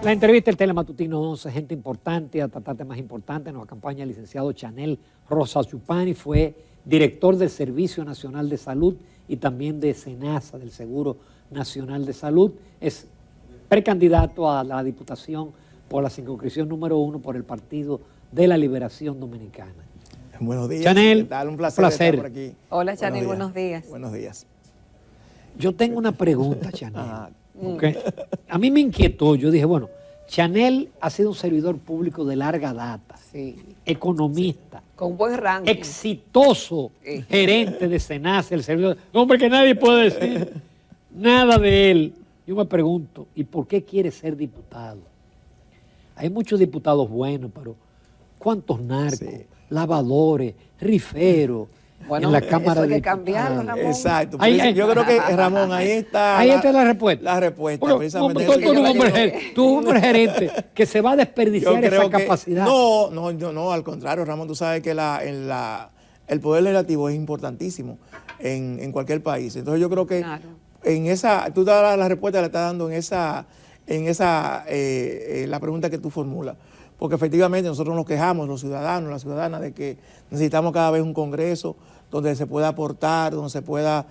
La entrevista del Telematutino 11, gente importante, a tratar temas importantes, nos acompaña el licenciado Chanel Rosa Chupani, fue director del Servicio Nacional de Salud y también de SENASA, del Seguro Nacional de Salud. Es precandidato a la Diputación por la circunscripción número 1 por el Partido de la Liberación Dominicana. Buenos días. Chanel, ¿qué tal? Un placer estar por aquí. Hola, Chanel, buenos días. Buenos días. Yo tengo una pregunta, Chanel. Porque a mí me inquietó, yo dije, bueno, Chanel ha sido un servidor público de larga data, economista, con buen ranking, exitoso gerente de SENASA, el servidor, hombre que nadie puede decir nada de él. Yo me pregunto, ¿y por qué quiere ser diputado? Hay muchos diputados buenos, pero ¿cuántos narcos, lavadores, riferos? Bueno, en la Cámara eso hay de que cambiarlo, Ramón. Exacto. Yo creo que, Ramón, ahí está. Ahí está la respuesta. La respuesta. Bueno, precisamente tú eres un hombre gerente que se va a desperdiciar esa capacidad. No, al contrario, Ramón, tú sabes que el poder legislativo es importantísimo en cualquier país. Entonces yo creo que en esa, tú la respuesta la estás dando la pregunta que tú formulas. Porque efectivamente nosotros nos quejamos, los ciudadanos, las ciudadanas, de que necesitamos cada vez un Congreso donde se pueda aportar, donde se pueda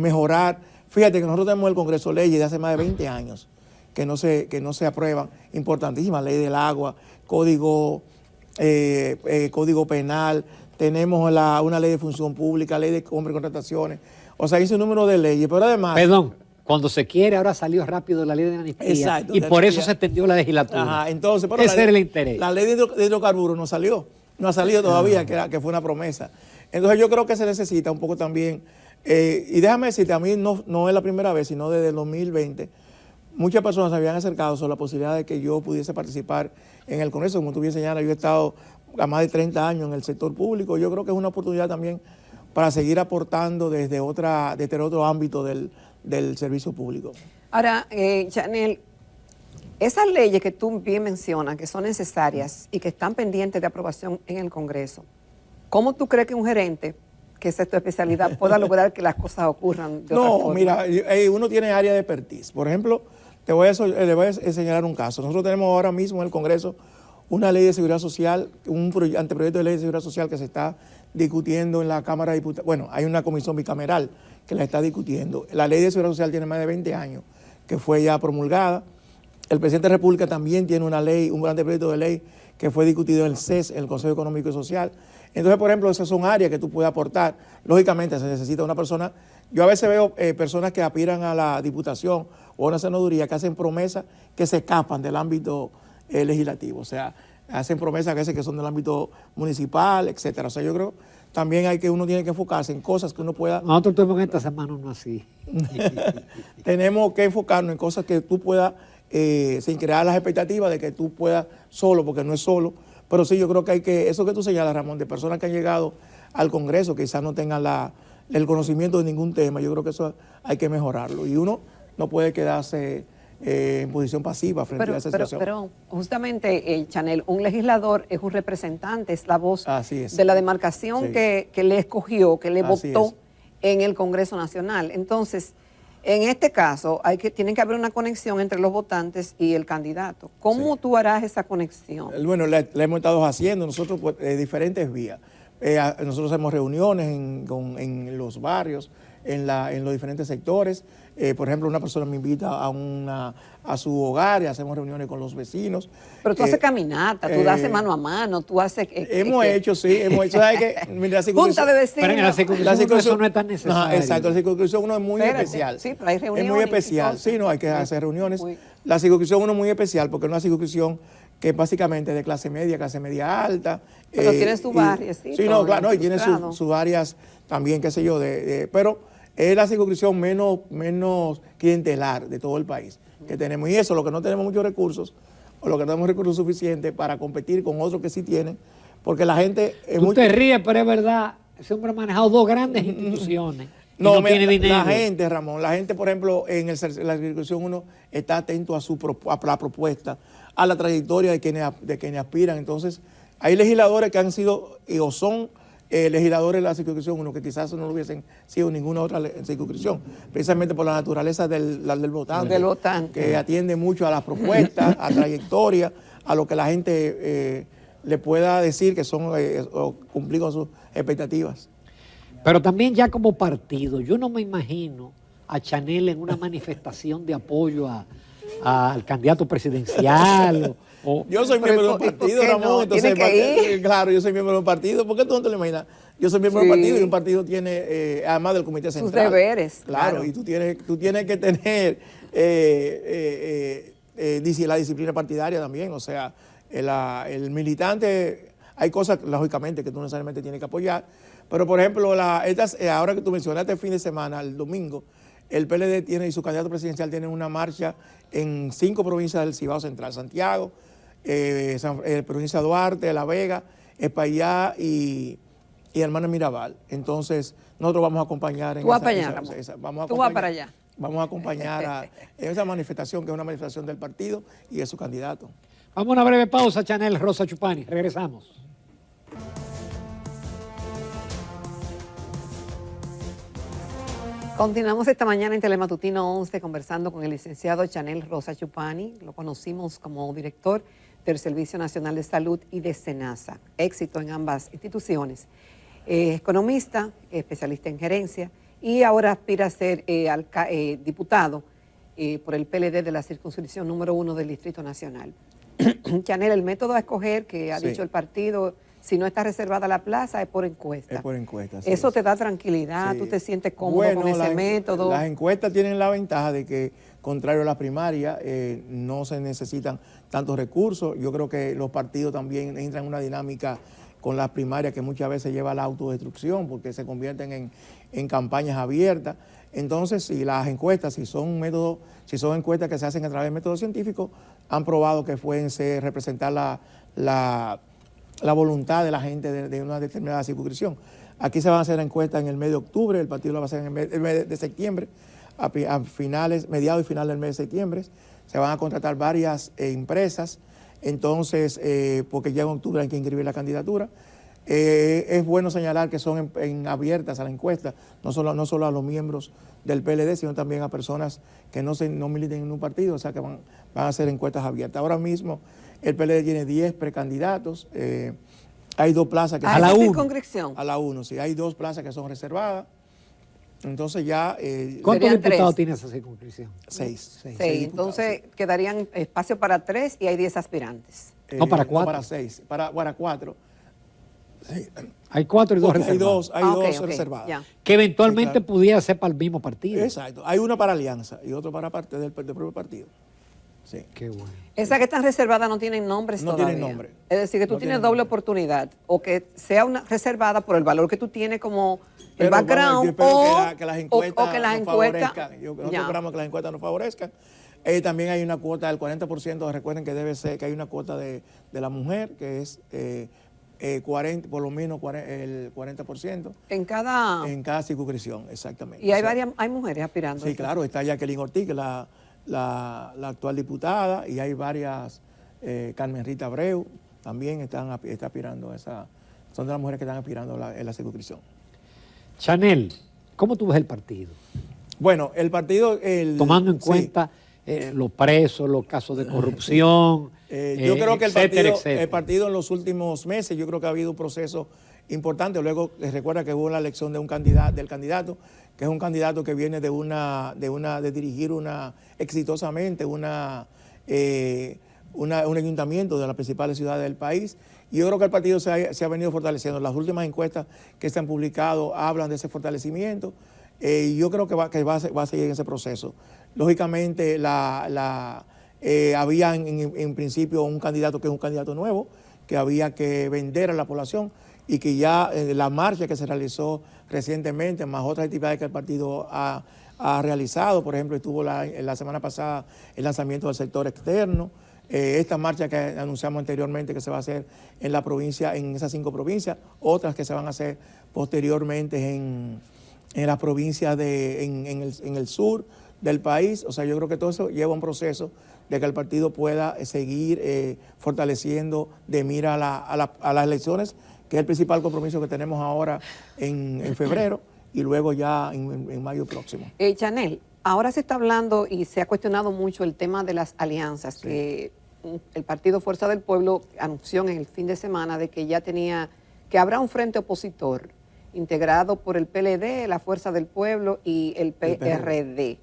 mejorar. Fíjate que nosotros tenemos el Congreso de Leyes de hace más de 20 años que no se aprueban, importantísimas, ley del agua, código penal, tenemos una ley de función pública, ley de compra y contrataciones, o sea, hay un número de leyes, pero además... Perdón, cuando se quiere, ahora salió rápido la ley de amnistía. Exacto, y por eso se extendió la legislatura. Ajá, entonces, pero ese era el interés. La ley de hidrocarburos no ha salido todavía, que fue una promesa. Entonces yo creo que se necesita un poco también, y déjame decirte, a mí no es la primera vez, sino desde el 2020, muchas personas se habían acercado sobre la posibilidad de que yo pudiese participar en el Congreso. Como tú bien señalas, yo he estado a más de 30 años en el sector público. Yo creo que es una oportunidad también para seguir aportando desde otro ámbito del servicio público. Ahora, Chanel, esas leyes que tú bien mencionas, que son necesarias y que están pendientes de aprobación en el Congreso, ¿cómo tú crees que un gerente, que esa es tu especialidad, pueda lograr que las cosas ocurran de otra forma? No, mira, uno tiene área de expertise. Por ejemplo, le voy a señalar un caso. Nosotros tenemos ahora mismo en el Congreso una ley de seguridad social, un anteproyecto de ley de seguridad social que se está discutiendo en la Cámara de Diputados. Bueno, hay una comisión bicameral que la está discutiendo. La ley de seguridad social tiene más de 20 años que fue ya promulgada. El presidente de la República también tiene una ley, un anteproyecto de ley que fue discutido en el CES, en el Consejo Económico y Social. Entonces, por ejemplo, esas son áreas que tú puedes aportar. Lógicamente, se necesita una persona. Yo a veces veo personas que aspiran a la diputación o a una senaduría que hacen promesas que se escapan del ámbito legislativo. O sea, hacen promesas a veces que son del ámbito municipal, etcétera. O sea, yo creo también uno tiene que enfocarse en cosas que uno pueda... Nosotros tuvimos esta semana uno así. Tenemos que enfocarnos en cosas que tú puedas, sin crear las expectativas de que tú puedas solo, porque no es solo. Pero sí, yo creo que eso que tú señalas, Ramón, de personas que han llegado al Congreso, quizás no tengan el conocimiento de ningún tema, yo creo que eso hay que mejorarlo. Y uno no puede quedarse en posición pasiva frente a esa situación. Pero justamente, Chanel, un legislador es un representante, es la voz de la demarcación que le escogió, que le votó en el Congreso Nacional. Entonces, en este caso, tiene que haber una conexión entre los votantes y el candidato. ¿Cómo tú harás esa conexión? Bueno, la hemos estado haciendo nosotros por diferentes vías. Nosotros hacemos reuniones en los barrios, en los diferentes sectores. Por ejemplo, una persona me invita a su hogar y hacemos reuniones con los vecinos. Pero tú haces caminata, tú haces mano a mano, tú haces... hemos hecho. ¿Sabes qué? Mira, junta de vecinos. Pero en la circunscripción eso no es tan necesario. Exacto, la circunscripción uno es muy especial. Sí, pero hay reuniones. Es muy especial. Sí, no, hay que hacer reuniones. La circunscripción uno es muy especial porque es una circunscripción que básicamente es de clase media alta. Pero tiene sus áreas, sí. Sí, no, claro, y tiene sus áreas también, qué sé yo, pero es la circunscripción menos clientelar de todo el país que tenemos. Y eso, lo que no tenemos muchos recursos, o lo que no tenemos recursos suficientes para competir con otros que sí tienen, porque la gente... Tú te ríes, pero es verdad, ese hombre ha manejado dos grandes instituciones. No, tiene dinero. La gente, Ramón, por ejemplo, en la circunscripción uno está atento a la propuesta, a la trayectoria de quienes aspiran. Entonces, hay legisladores que han sido o son legisladores de la circunscripción 1 que quizás no lo hubiesen sido ninguna otra circunscripción, precisamente por la naturaleza del votante, que atiende mucho a las propuestas, a trayectoria, a lo que la gente le pueda decir que son o cumplir con sus expectativas. Pero también ya como partido, yo no me imagino a Chanel en una manifestación de apoyo al candidato presidencial. Yo soy miembro de un partido, Ramón, entonces, claro, yo soy miembro de un partido. ¿Por qué tú no te lo imaginas? Yo soy miembro de un partido y un partido tiene, además del comité central. Sus deberes. Claro, y tú tienes que tener la disciplina partidaria también. O sea, el militante, hay cosas, lógicamente, que tú necesariamente tienes que apoyar. Pero, por ejemplo, ahora que tú mencionaste el fin de semana, el domingo, el PLD tiene y su candidato presidencial tienen una marcha en 5 provincias del Cibao Central: Santiago, provincia de Duarte, La Vega, Espaillá y Hermanas Mirabal. Entonces, nosotros vamos a acompañar en Tú vas para allá. Vamos a acompañar en esa manifestación, que es una manifestación del partido y de su candidato. Vamos a una breve pausa, Chanel Rosa Chupani. Regresamos. Continuamos esta mañana en Telematutino 11 conversando con el licenciado Chanel Rosa Chupani. Lo conocimos como director del Servicio Nacional de Salud y de SENASA. Éxito en ambas instituciones. Economista, especialista en gerencia y ahora aspira a ser diputado por el PLD de la circunscripción número 1 del Distrito Nacional. Chanel, el método a escoger que ha dicho el partido, si no está reservada la plaza, es por encuesta. Es por encuesta. Eso te da tranquilidad, tú te sientes cómodo con ese método. Las encuestas tienen la ventaja de que, contrario a las primarias, no se necesitan tantos recursos. Yo creo que los partidos también entran en una dinámica con las primarias que muchas veces lleva a la autodestrucción porque se convierten en campañas abiertas. Entonces, si las encuestas, si son encuestas que se hacen a través de métodos científicos, han probado que pueden representar la voluntad de la gente de una determinada circunscripción. Aquí se van a hacer encuestas en el mes de octubre, el partido lo va a hacer en el mes de septiembre, mediados y finales del mes de septiembre. Se van a contratar varias empresas, entonces, porque ya en octubre hay que inscribir la candidatura. Es bueno señalar que son abiertas a la encuesta, no solo a los miembros del PLD, sino también a personas que no militen en un partido, o sea que van a hacer encuestas abiertas. Ahora mismo el PLD tiene 10 precandidatos, hay 2 plazas que son... ¿A la 1? A la 1, sí, hay 2 plazas que son reservadas. Entonces ya... ¿Cuántos diputados tiene esa circunscripción? 6. 6, entonces quedarían espacio para 3 y hay 10 aspirantes. No, para 4. No, para 6, para 4. Sí. Hay 4 y 2 reservadas. Hay dos reservadas. Ya. Que eventualmente pudiera ser para el mismo partido. Exacto. Hay una para alianza y otra para parte del propio partido. Sí. Qué bueno. Esas que están reservadas no tienen nombres todavía. No tienen nombre. Es decir, que tú tienes doble oportunidad. O que sea una reservada por el valor que tú tienes como el background. Bueno, que las encuestas favorezcan. Nosotros esperamos que las encuestas nos favorezcan. También hay una cuota del 40%. Recuerden que debe ser que hay una cuota de la mujer que es 40, por lo menos el 40%. En cada circunscripción, exactamente. Y hay mujeres aspirando. Sí, claro. Está Jacqueline Ortiz, que es la actual diputada, y hay varias, Carmen Rita Abreu también está aspirando a esa, son de las mujeres que están aspirando en la circunscripción. Chanel, ¿cómo tú ves el partido? Bueno, el partido... Tomando en cuenta los presos, los casos de corrupción, yo creo que el partido en los últimos meses, yo creo que ha habido un proceso importante. Luego, recuerda que hubo la elección del candidato, que es un candidato que viene de dirigir exitosamente un ayuntamiento de las principales ciudades del país. Y yo creo que el partido se ha venido fortaleciendo. Las últimas encuestas que se han publicado hablan de ese fortalecimiento. Y yo creo que va a seguir en ese proceso. Lógicamente, había en principio un candidato que es un candidato nuevo, que había que vender a la población, y que ya la marcha que se realizó recientemente, más otras actividades que el partido ha realizado, por ejemplo, estuvo la semana pasada el lanzamiento del sector externo, esta marcha que anunciamos anteriormente que se va a hacer en la provincia, en esas 5 provincias, otras que se van a hacer posteriormente en las provincias en el sur del país. O sea, yo creo que todo eso lleva un proceso de que el partido pueda seguir fortaleciendo de mira a las elecciones que es el principal compromiso que tenemos ahora en febrero y luego ya en mayo próximo. Chanel, ahora se está hablando y se ha cuestionado mucho el tema de las alianzas, sí, que el Partido Fuerza del Pueblo anunció en el fin de semana de que ya que habrá un frente opositor integrado por el PLD, la Fuerza del Pueblo y el PRD.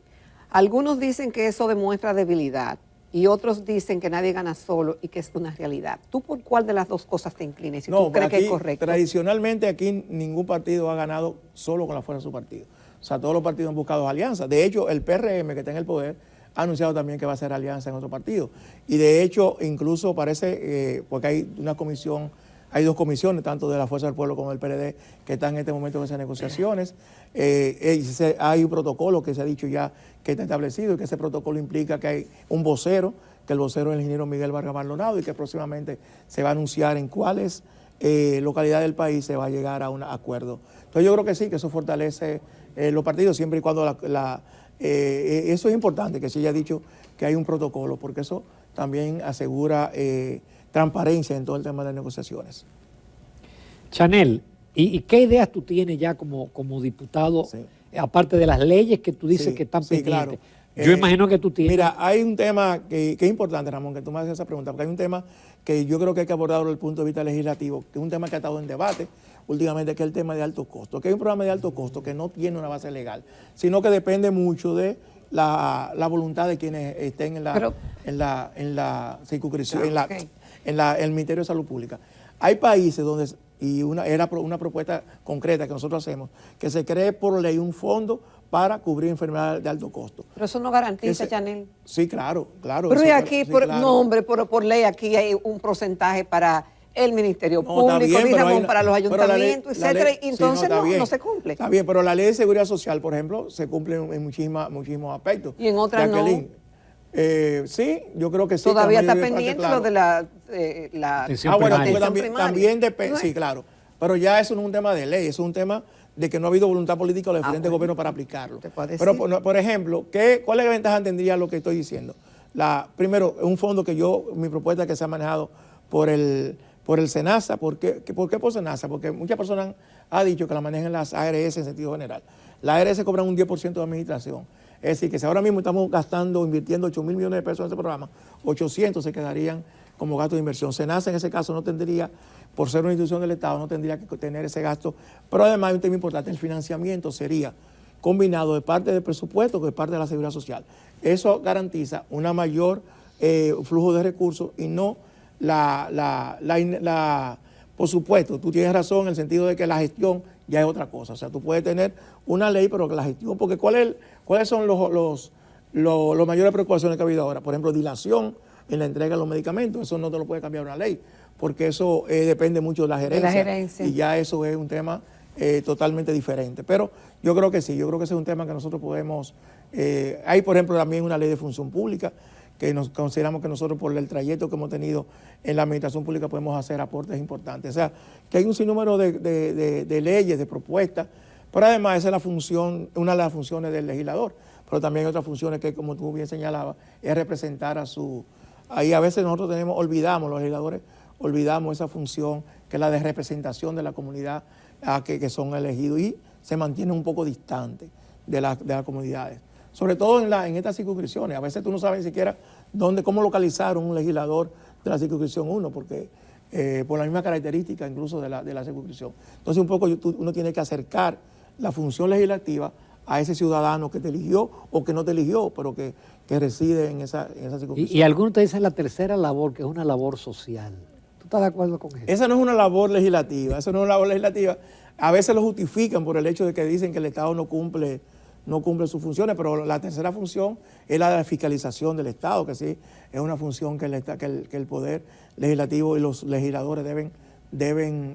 Algunos dicen que eso demuestra debilidad y otros dicen que nadie gana solo y que es una realidad. ¿Tú por cuál de las dos cosas te inclines? Si no, tú crees que es correcto. Tradicionalmente aquí ningún partido ha ganado solo con la fuerza de su partido. O sea, todos los partidos han buscado alianzas. De hecho, el PRM, que está en el poder, ha anunciado también que va a hacer alianza en otro partido. Y de hecho, incluso parece, porque hay una comisión, hay dos comisiones, tanto de la Fuerza del Pueblo como del PLD, que están en este momento en esas negociaciones. Hay un protocolo que se ha dicho ya que está establecido y que ese protocolo implica que hay un vocero, que el vocero es el ingeniero Miguel Vargas Maldonado y que próximamente se va a anunciar en cuáles localidades del país se va a llegar a un acuerdo. Entonces yo creo que sí, que eso fortalece los partidos siempre y cuando eso es importante, que se haya dicho que hay un protocolo, porque eso también asegura transparencia en todo el tema de las negociaciones. Chanel, ¿y qué ideas tú tienes ya como diputado, sí, aparte de las leyes que tú dices, sí, que están pendientes? Claro. Yo imagino que tú tienes. Mira, hay un tema que es importante, Ramón, que tú me haces esa pregunta, porque hay un tema que yo creo que hay que abordarlo desde el punto de vista legislativo, que es un tema que ha estado en debate últimamente, que es el tema de alto costo, que hay un programa de alto costo que no tiene una base legal, sino que depende mucho de la voluntad de quienes estén en la circunscripción, en el Ministerio de Salud Pública. Hay países donde, y era una propuesta concreta que nosotros hacemos, que se cree por ley un fondo para cubrir enfermedades de alto costo. Pero eso no garantiza, Chanel. Sí, claro. Pero y aquí, sí, claro. No, hombre, por ley aquí hay un porcentaje para el Ministerio Público, bien, para los ayuntamientos, etcétera, y entonces no se cumple. Está bien, pero la Ley de Seguridad Social, por ejemplo, se cumple en muchísimos aspectos. Y en otras no. Sí, yo creo que sí. Todavía está pendiente lo de la bueno, también depende, sí, claro. Pero ya eso no es un tema de ley, eso es un tema de que no ha habido voluntad política de los diferentes gobiernos para aplicarlo. Pero, por ejemplo, ¿cuál es la ventaja tendría lo que estoy diciendo? Primero, un fondo que mi propuesta que se ha manejado por el SENASA. ¿Por qué por SENASA? Porque muchas personas han dicho que la manejan las ARS en sentido general. Las ARS cobran un 10% de administración. Es decir, que si ahora mismo estamos invirtiendo 8.000 millones de pesos en este programa, 800 se quedarían como gasto de inversión. SENASA en ese caso no tendría, por ser una institución del Estado, no tendría que tener ese gasto. Pero además hay un tema importante, el financiamiento sería combinado de parte del presupuesto que de parte de la Seguridad Social. Eso garantiza una mayor flujo de recursos y no por supuesto, tú tienes razón en el sentido de que la gestión ya es otra cosa. O sea, tú puedes tener una ley, pero que la gestión, porque ¿cuáles son las mayores preocupaciones que ha habido ahora? Por ejemplo, dilación en la entrega de los medicamentos, eso no te lo puede cambiar una ley, porque eso depende mucho de la gerencia. Y ya eso es un tema totalmente diferente. Pero yo creo que sí, yo creo que ese es un tema que nosotros podemos. Hay, por ejemplo, también una ley de función pública, que nos consideramos que nosotros por el trayecto que hemos tenido en la administración pública podemos hacer aportes importantes. O sea, que hay un sinnúmero de leyes, de propuestas, pero además esa es la función, una de las funciones del legislador, pero también hay otras funciones que, como tú bien señalabas, es representar ahí a veces nosotros los legisladores olvidamos esa función que es la de representación de la comunidad que son elegidos y se mantienen un poco distantes de las comunidades. Sobre todo en estas circunscripciones. A veces tú no sabes ni siquiera cómo localizar un legislador de la circunscripción 1, porque por la misma característica incluso de la circunscripción. Entonces un poco uno tiene que acercar la función legislativa a ese ciudadano que te eligió o que no te eligió, pero que reside en esa circunscripción. Y algunos te dicen la tercera labor, que es una labor social. ¿Tú estás de acuerdo con eso? Esa no es una labor legislativa, A veces lo justifican por el hecho de que dicen que el Estado no cumple sus funciones, pero la tercera función es la de la fiscalización del Estado, que sí es una función que el Poder Legislativo y los legisladores deben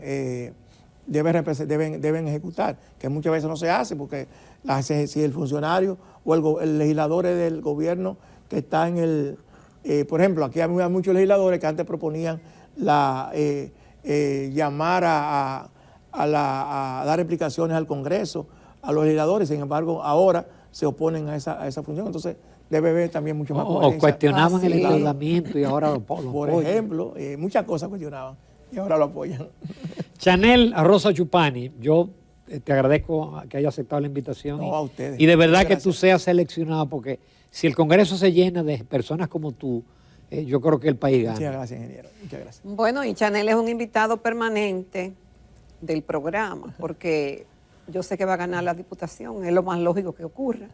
ejecutar, que muchas veces no se hace, porque si el funcionario o el legislador es del gobierno que está en por ejemplo, aquí hay muchos legisladores que antes proponían llamar a dar explicaciones al Congreso, a los legisladores, sin embargo, ahora se oponen a esa función, entonces debe haber también mucho más coherencia. O cuestionaban el endeudamiento y ahora lo Por ejemplo, muchas cosas cuestionaban y ahora lo apoyan. Chanel Rosa Chupani, yo te agradezco que haya aceptado la invitación. No, a ustedes. Y de verdad que tú seas seleccionado, porque si el Congreso se llena de personas como tú, yo creo que el país gana. Muchas gracias, ingeniero. Muchas gracias. Bueno, y Chanel es un invitado permanente del programa, porque yo sé que va a ganar la diputación, es lo más lógico que ocurra.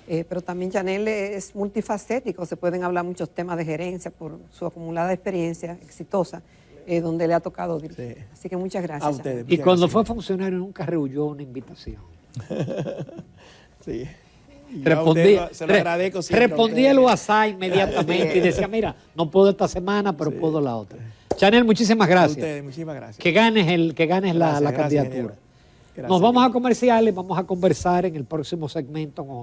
Pero también Chanel es multifacético, se pueden hablar muchos temas de gerencia por su acumulada experiencia exitosa, donde le ha tocado dirigir. Sí. Así que muchas gracias. A ustedes. Y cuando fue funcionario nunca rehuyó una invitación. Sí. Se lo agradezco siempre. Respondía el WhatsApp inmediatamente y decía, mira, no puedo esta semana, pero puedo la otra. Chanel, muchísimas gracias. A ustedes, muchísimas gracias. Que ganes la candidatura. Nos vamos a comerciales, vamos a conversar en el próximo segmento con José.